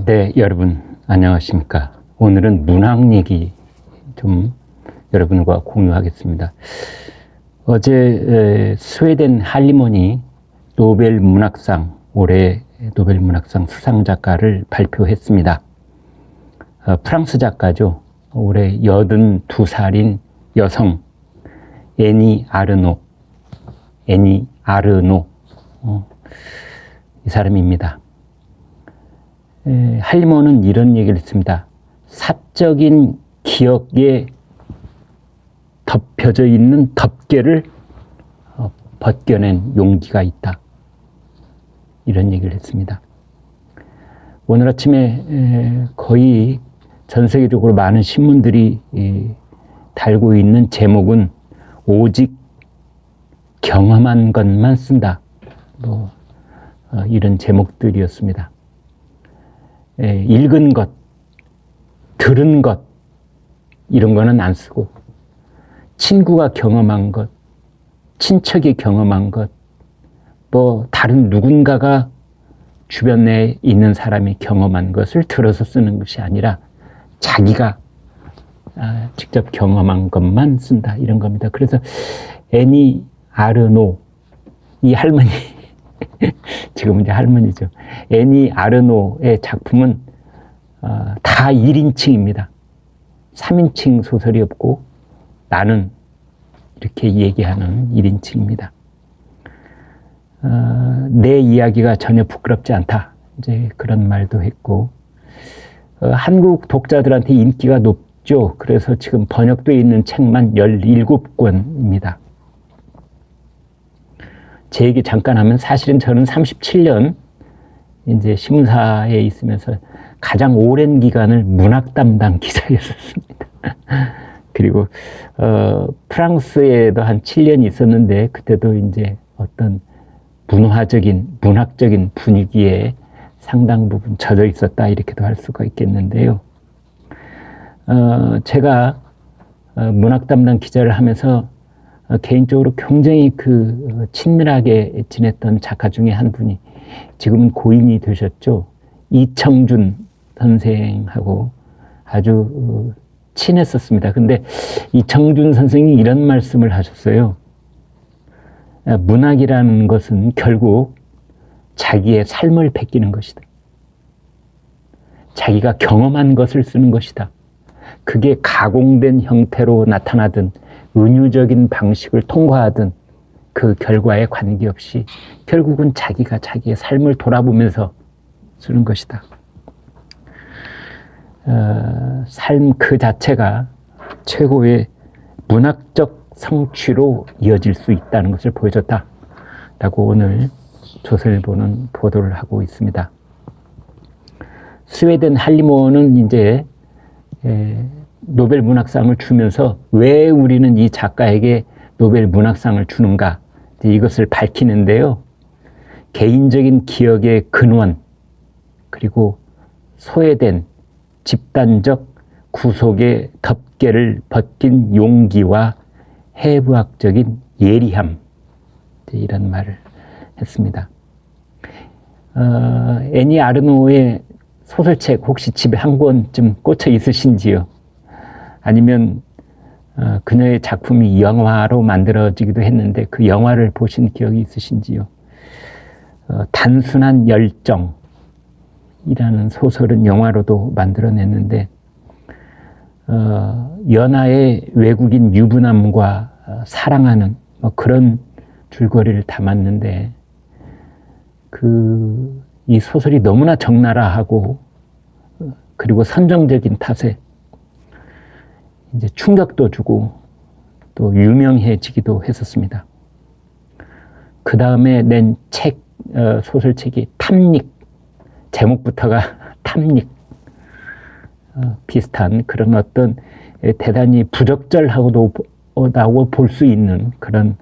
네, 여러분 안녕하십니까. 오늘은 문학 얘기 좀 여러분과 공유하겠습니다. 어제 스웨덴 할리먼이 노벨 문학상, 올해 노벨 문학상 수상 작가를 발표했습니다. 프랑스 작가죠. 올해 82살인 여성 애니 아르노 이 사람입니다. 할리먼은 이런 얘기를 했습니다. 사적인 기억에 덮여져 있는 덮개를 벗겨낸 용기가 있다. 이런 얘기를 했습니다. 오늘 아침에 거의 전 세계적으로 많은 신문들이 달고 있는 제목은 오직 경험한 것만 쓴다. 이런 제목들이었습니다. 읽은 것, 들은 것, 이런 거는 안 쓰고, 친구가 경험한 것, 친척이 경험한 것, 다른 누군가가 주변에 있는 사람이 경험한 것을 들어서 쓰는 것이 아니라 자기가 직접 경험한 것만 쓴다. 이런 겁니다. 그래서 애니 아르노, 이 할머니, 지금 이제 할머니죠. 애니 아르노의 작품은 다 1인칭입니다. 3인칭 소설이 없고 나는 이렇게 얘기하는 1인칭입니다. 내 이야기가 전혀 부끄럽지 않다. 이제 그런 말도 했고 한국 독자들한테 인기가 높죠. 그래서 지금 번역되어 있는 책만 17권입니다. 제 얘기 잠깐 하면 사실은 저는 37년 이제 신문사에 있으면서 가장 오랜 기간을 문학 담당 기자였었습니다. 그리고 프랑스에도 한 7년 있었는데 그때도 이제 어떤 문학적인 분위기에 상당 부분 젖어 있었다 이렇게도 할 수가 있겠는데요. 제가 문학 담당 기자를 하면서 개인적으로 굉장히 친밀하게 지냈던 작가 중에 한 분이 지금은 고인이 되셨죠. 이청준 선생하고 아주 친했었습니다. 근데 이청준 선생이 이런 말씀을 하셨어요. 문학이라는 것은 결국 자기의 삶을 베끼는 것이다. 자기가 경험한 것을 쓰는 것이다. 그게 가공된 형태로 나타나든 은유적인 방식을 통과하든 그 결과에 관계없이 결국은 자기가 자기의 삶을 돌아보면서 쓰는 것이다. 삶 그 자체가 최고의 문학적 성취로 이어질 수 있다는 것을 보여줬다라고 오늘 조선일보는 보도를 하고 있습니다. 스웨덴 할리먼은 이제 노벨 문학상을 주면서 왜 우리는 이 작가에게 노벨 문학상을 주는가 이것을 밝히는데요. 개인적인 기억의 근원 그리고 소외된 집단적 구속의 덮개를 벗긴 용기와 해부학적인 예리함 이런 말을 했습니다. 애니 아르노의 소설책 혹시 집에 한 권쯤 꽂혀 있으신지요? 아니면 그녀의 작품이 영화로 만들어지기도 했는데 그 영화를 보신 기억이 있으신지요? 단순한 열정이라는 소설은 영화로도 만들어냈는데 연하의 외국인 유부남과 사랑하는 그런 줄거리를 담았는데 이 소설이 너무나 적나라하고 그리고 선정적인 탓에 이제 충격도 주고 또 유명해지기도 했었습니다. 그 다음에 낸 소설책이 탐닉, 제목부터가 탐닉, 비슷한 그런 어떤 대단히 부적절하고도 볼 수 있는 그런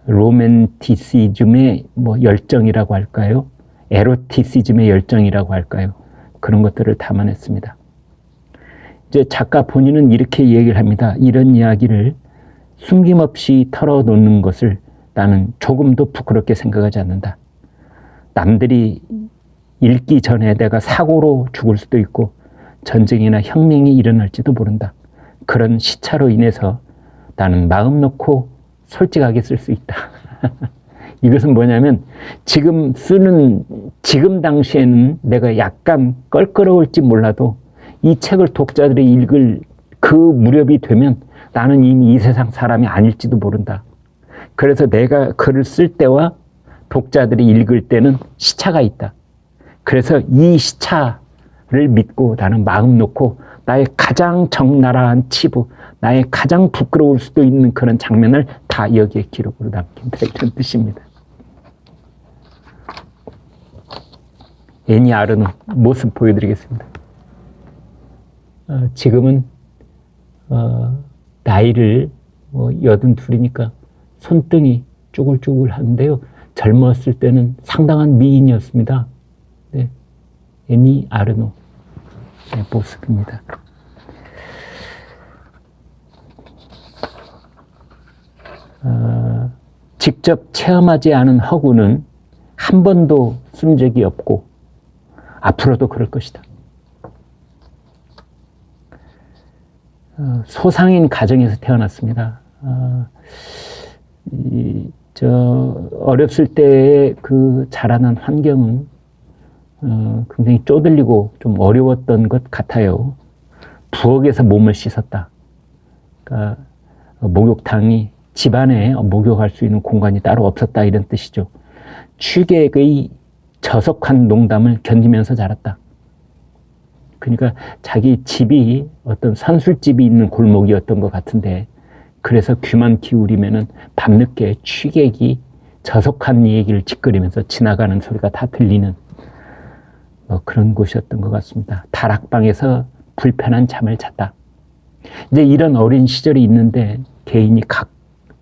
로맨티시즘의 열정이라고 할까요? 에로티시즘의 열정이라고 할까요? 그런 것들을 담아냈습니다. 이제 작가 본인은 이렇게 얘기를 합니다. 이런 이야기를 숨김없이 털어놓는 것을 나는 조금도 부끄럽게 생각하지 않는다. 남들이 읽기 전에 내가 사고로 죽을 수도 있고 전쟁이나 혁명이 일어날지도 모른다. 그런 시차로 인해서 나는 마음 놓고 솔직하게 쓸 수 있다. 이것은 뭐냐면 지금 당시에는 내가 약간 껄끄러울지 몰라도 이 책을 독자들이 읽을 그 무렵이 되면 나는 이미 이 세상 사람이 아닐지도 모른다. 그래서 내가 글을 쓸 때와 독자들이 읽을 때는 시차가 있다. 그래서 이 시차를 믿고 나는 마음 놓고 나의 가장 적나라한 치부, 나의 가장 부끄러울 수도 있는 그런 장면을 다 여기에 기록으로 남긴다. 이런 뜻입니다. 애니 아르노 모습 보여드리겠습니다. 지금은 나이를 82이니까 손등이 쪼글쪼글 하는데요. 젊었을 때는 상당한 미인이었습니다. 네. 애니 아르노 모습입니다. 직접 체험하지 않은 허구는 한 번도 쓴 적이 없고 앞으로도 그럴 것이다. 소상인 가정에서 태어났습니다. 어렸을 때의 그 자라난 환경은 굉장히 쪼들리고 좀 어려웠던 것 같아요. 부엌에서 몸을 씻었다. 그러니까 목욕탕이 집안에 목욕할 수 있는 공간이 따로 없었다, 이런 뜻이죠. 취객의 저속한 농담을 견디면서 자랐다. 그러니까 자기 집이 어떤 선술집이 있는 골목이었던 것 같은데, 그래서 귀만 기울이면은 밤늦게 취객이 저속한 얘기를 짓거리면서 지나가는 소리가 다 들리는 그런 곳이었던 것 같습니다. 다락방에서 불편한 잠을 잤다. 이제 이런 어린 시절이 있는데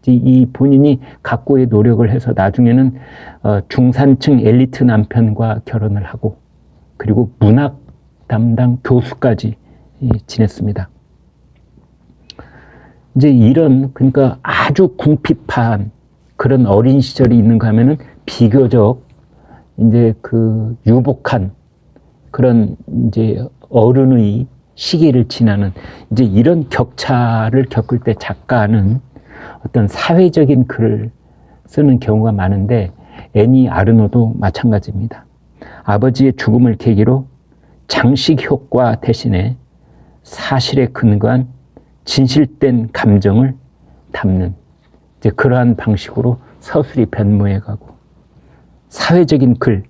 이 본인이 각고의 노력을 해서 나중에는 중산층 엘리트 남편과 결혼을 하고, 그리고 문학 담당 교수까지 지냈습니다. 이제 그러니까 아주 궁핍한 그런 어린 시절이 있는가 하면은 비교적 이제 그 유복한 그런 이제 어른의 시기를 지나는 이제 이런 격차를 겪을 때 작가는 어떤 사회적인 글을 쓰는 경우가 많은데, 애니 아르노도 마찬가지입니다. 아버지의 죽음을 계기로 장식 효과 대신에 사실에 근거한 진실된 감정을 담는 이제 그러한 방식으로 서술이 변모해 가고, 사회적인 글,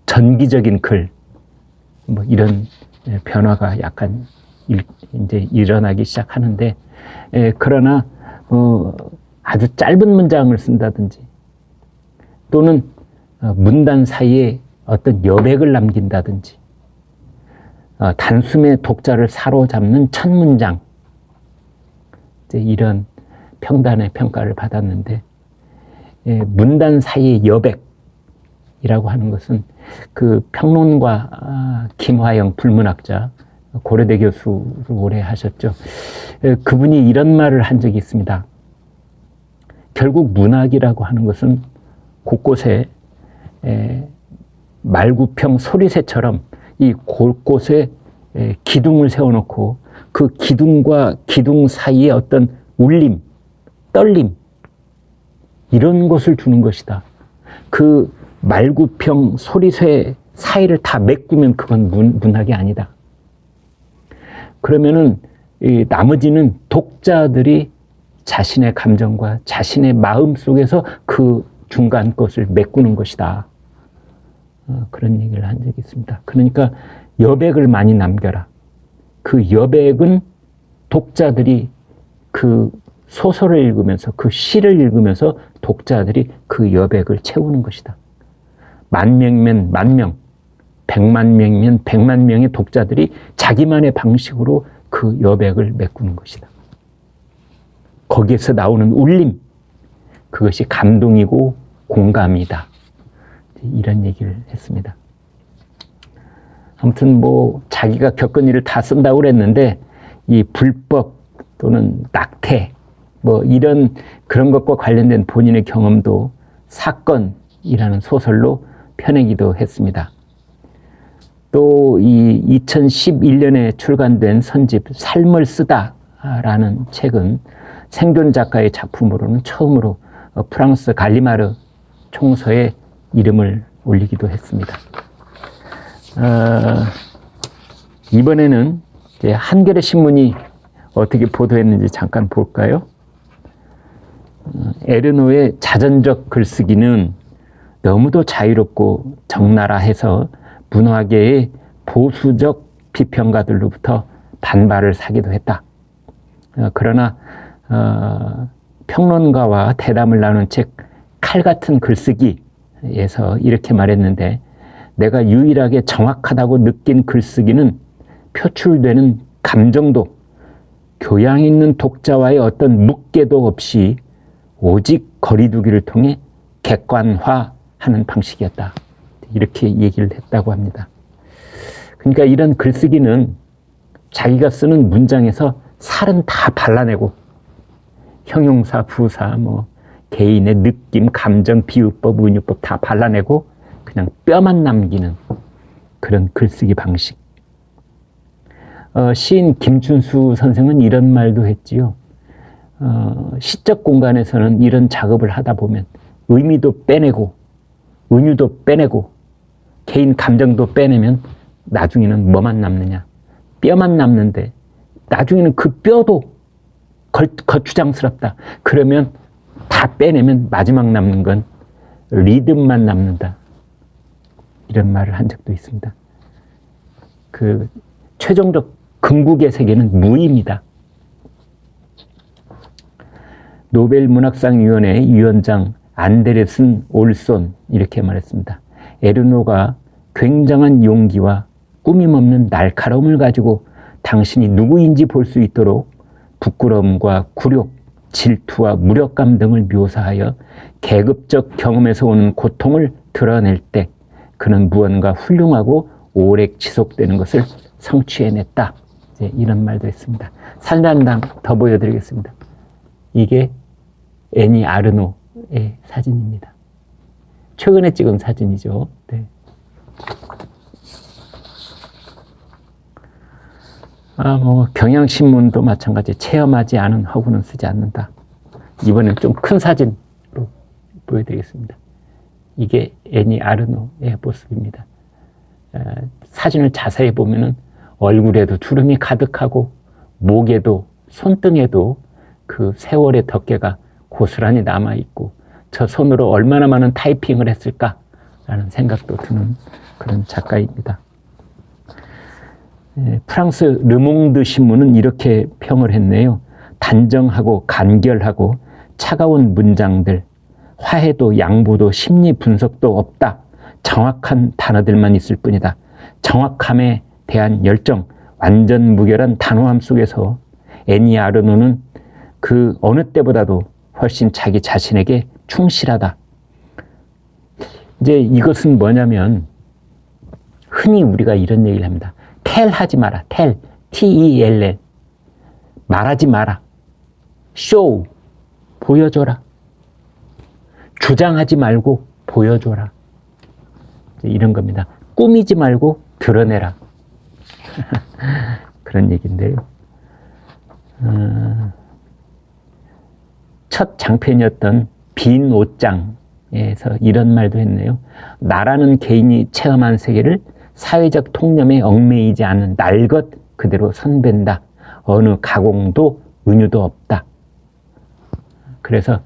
전기적인 글, 이런 변화가 약간 이제 일어나기 시작하는데, 그러나 아주 짧은 문장을 쓴다든지 또는 문단 사이에 어떤 여백을 남긴다든지 단숨에 독자를 사로잡는 첫 문장, 이제 이런 평단의 평가를 받았는데, 문단 사이의 여백이라고 하는 것은 그 평론가 김화영 불문학자, 고려대 교수를 오래 하셨죠. 그분이 이런 말을 한 적이 있습니다. 결국 문학이라고 하는 것은 곳곳에 말구평 소리새처럼 이 곳곳에 기둥을 세워놓고 그 기둥과 기둥 사이에 어떤 울림, 떨림, 이런 것을 주는 것이다. 그 말구평 소리새 사이를 다 메꾸면 그건 문학이 아니다. 그러면은 나머지는 독자들이 자신의 감정과 자신의 마음 속에서 그 중간 것을 메꾸는 것이다. 그런 얘기를 한 적이 있습니다. 그러니까 여백을 많이 남겨라. 그 여백은 독자들이 그 소설을 읽으면서, 그 시를 읽으면서 독자들이 그 여백을 채우는 것이다. 10,000명이면 10,000명, 100,000명이면 100,000명의 독자들이 자기만의 방식으로 그 여백을 메꾸는 것이다. 거기에서 나오는 울림, 그것이 감동이고 공감이다. 이런 얘기를 했습니다. 아무튼 자기가 겪은 일을 다 쓴다고 그랬는데, 이 불법 또는 낙태 이런 그런 것과 관련된 본인의 경험도 사건이라는 소설로 펴내기도 했습니다. 또 이 2011년에 출간된 선집 삶을 쓰다라는 책은 생존 작가의 작품으로는 처음으로 프랑스 갈리마르 총서에 이름을 올리기도 했습니다. 이번에는 이제 한겨레 신문이 어떻게 보도했는지 잠깐 볼까요? 에르노의 자전적 글쓰기는 너무도 자유롭고 적나라해서 문화계의 보수적 비평가들로부터 반발을 사기도 했다. 그러나 평론가와 대담을 나눈 책 칼 같은 글쓰기에서 이렇게 말했는데, 내가 유일하게 정확하다고 느낀 글쓰기는 표출되는 감정도 교양 있는 독자와의 어떤 묵계도 없이 오직 거리두기를 통해 객관화하는 방식이었다. 이렇게 얘기를 했다고 합니다. 그러니까 이런 글쓰기는 자기가 쓰는 문장에서 살은 다 발라내고 형용사, 부사, 개인의 느낌, 감정, 비유법, 은유법 다 발라내고 그냥 뼈만 남기는 그런 글쓰기 방식. 시인 김춘수 선생은 이런 말도 했지요. 시적 공간에서는 이런 작업을 하다 보면 의미도 빼내고 은유도 빼내고 개인 감정도 빼내면 나중에는 뭐만 남느냐? 뼈만 남는데 나중에는 그 뼈도 거추장스럽다. 그러면 다 빼내면 마지막 남는 건 리듬만 남는다. 이런 말을 한 적도 있습니다. 그 최종적 궁극의 세계는 무입니다. 노벨문학상위원회 위원장 안데르슨 올손 이렇게 말했습니다. 에르노가 굉장한 용기와 꾸밈없는 날카로움을 가지고 당신이 누구인지 볼 수 있도록 부끄러움과 굴욕, 질투와 무력감 등을 묘사하여 계급적 경험에서 오는 고통을 드러낼 때 그는 무언가 훌륭하고 오래 지속되는 것을 성취해냈다. 이런 말도 했습니다. 사진 한 장 더 보여드리겠습니다. 이게 애니 아르노의 사진입니다. 최근에 찍은 사진이죠. 네. 경향신문도 마찬가지. 체험하지 않은 허구는 쓰지 않는다. 이번엔 좀 큰 사진으로 보여드리겠습니다. 이게 애니 아르노의 모습입니다. 사진을 자세히 보면은 얼굴에도 주름이 가득하고 목에도 손등에도 그 세월의 덮개가 고스란히 남아있고 저 손으로 얼마나 많은 타이핑을 했을까라는 생각도 드는 그런 작가입니다. 프랑스 르몽드 신문은 이렇게 평을 했네요. 단정하고 간결하고 차가운 문장들, 화해도 양보도 심리 분석도 없다. 정확한 단어들만 있을 뿐이다. 정확함에 대한 열정, 완전 무결한 단호함 속에서 애니 아르노는 그 어느 때보다도 훨씬 자기 자신에게 충실하다. 이제 이것은 뭐냐면 흔히 우리가 이런 얘기를 합니다. 텔하지 마라. 텔. T-E-L-L. 말하지 마라. 쇼. 보여줘라. 주장하지 말고 보여줘라. 이런 겁니다. 꾸미지 말고 드러내라. 그런 얘기인데요. 첫 장편이었던 빈 옷장에서 이런 말도 했네요. 나라는 개인이 체험한 세계를 사회적 통념에 얽매이지 않은 날 것 그대로 선배다. 어느 가공도 은유도 없다. 그래서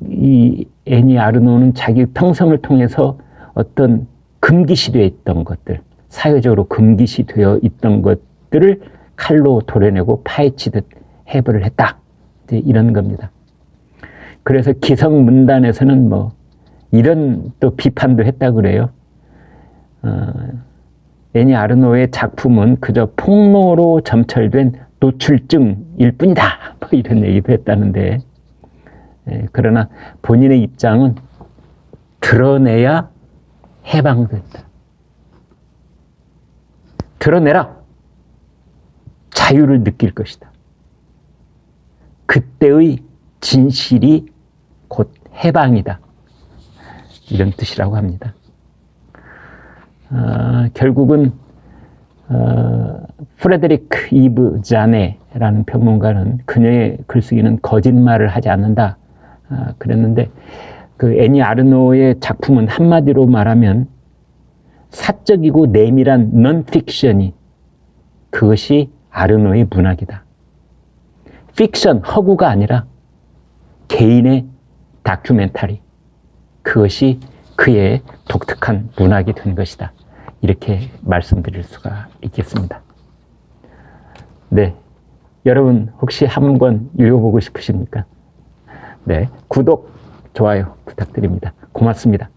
이 애니 아르노는 자기 평생을 통해서 어떤 금기시되어 있던 것들, 사회적으로 금기시되어 있던 것들을 칼로 도려내고 파헤치듯 해부를 했다. 이런 겁니다. 그래서 기성문단에서는 이런 또 비판도 했다고 그래요. 애니 아르노의 작품은 그저 폭로로 점철된 노출증일 뿐이다. 이런 얘기도 했다는데, 그러나 본인의 입장은 드러내야 해방된다. 드러내라. 자유를 느낄 것이다. 그때의 진실이 곧 해방이다. 이런 뜻이라고 합니다. 결국은 프레데리크 이브 자네라는 평론가는 그녀의 글쓰기는 거짓말을 하지 않는다 그랬는데, 그 애니 아르노의 작품은 한마디로 말하면 사적이고 내밀한 넌픽션이, 그것이 아르노의 문학이다. 픽션, 허구가 아니라 개인의 다큐멘터리, 그것이 그의 독특한 문학이 된 것이다. 이렇게 말씀드릴 수가 있겠습니다. 네, 여러분 혹시 한 권 읽어보고 싶으십니까? 네, 구독, 좋아요 부탁드립니다. 고맙습니다.